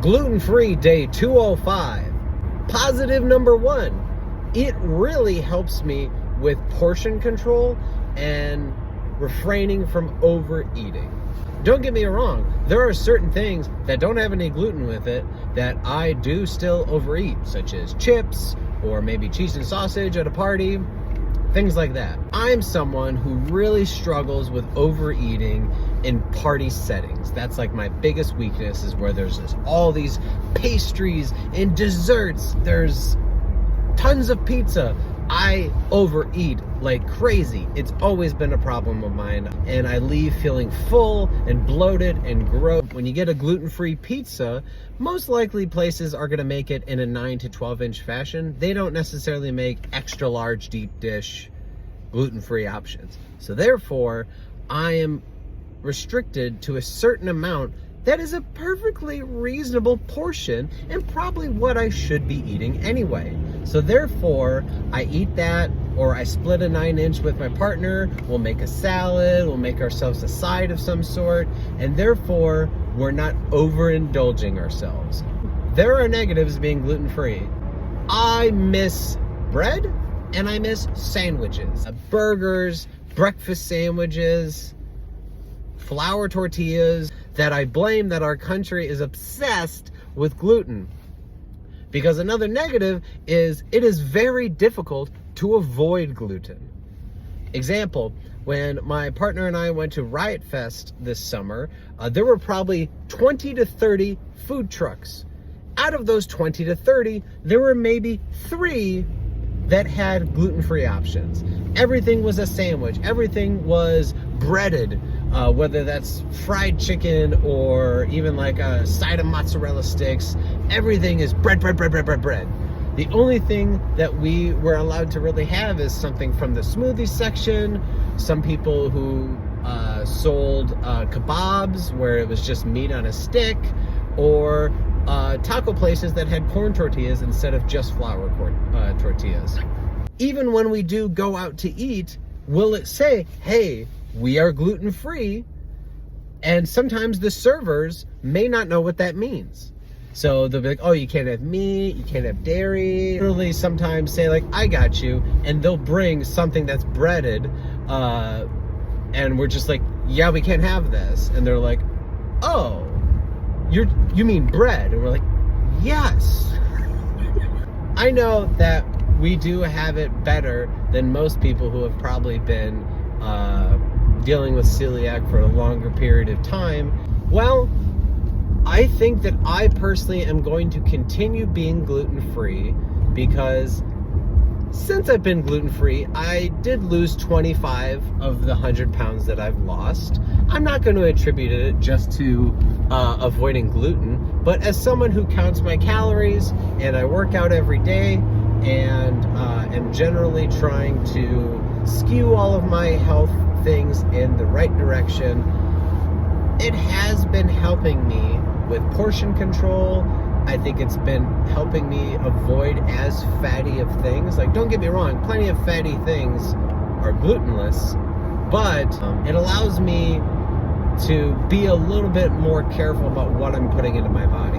Gluten-free day 205. Positive number 1. It really helps me with portion control and refraining from overeating. Don't get me wrong, there are certain things that don't have any gluten with it that I do still overeat, such as chips or maybe cheese and sausage at a party, things like that. I'm someone who really struggles with overeating in party settings. That's like my biggest weakness, is where there's all these pastries and desserts. There's tons of pizza. I overeat like crazy. It's always been a problem of mine, and I leave feeling full and bloated and gross. When you get a gluten-free pizza, most likely places are gonna make it in a 9 to 12 inch fashion. They don't necessarily make extra large deep dish gluten-free options. So therefore, I am restricted to a certain amount that is a perfectly reasonable portion and probably what I should be eating anyway. So therefore, I eat that, or I split a 9 inch with my partner. We'll make a salad, we'll make ourselves a side of some sort, and therefore, we're not overindulging ourselves. There are negatives being gluten-free. I miss bread and I miss sandwiches. Burgers, breakfast sandwiches, flour tortillas, that I blame that our country is obsessed with gluten. Because another negative is it is very difficult to avoid gluten. Example, when my partner and I went to Riot Fest this summer, there were probably 20 to 30 food trucks. Out of those 20 to 30, there were maybe 3 that had gluten-free options. Everything was a sandwich. Everything was breaded, whether that's fried chicken or even like a side of mozzarella sticks. Everything is bread. The only thing that we were allowed to really have is something from the smoothie section. Some people who sold kebabs where it was just meat on a stick, or taco places that had corn tortillas instead of just flour tortillas. Even when we do go out to eat, will it say, hey, we are gluten-free? And sometimes the servers may not know what that means. So they'll be like, oh, you can't have meat, you can't have dairy. Literally sometimes say like, I got you. And they'll bring something that's breaded. And we're just like, yeah, we can't have this. And they're like, oh, you mean bread? And we're like, yes. I know that we do have it better than most people who have probably been dealing with celiac for a longer period of time. Well, I think that I personally am going to continue being gluten-free, because since I've been gluten-free, I did lose 25 of the 100 pounds that I've lost. I'm not going to attribute it just to avoiding gluten, but as someone who counts my calories and I work out every day and am generally trying to skew all of my health things in the right direction, it has been helping me with portion control. I think it's been helping me avoid as fatty of things. Like, don't get me wrong, plenty of fatty things are glutenless, but it allows me to be a little bit more careful about what I'm putting into my body.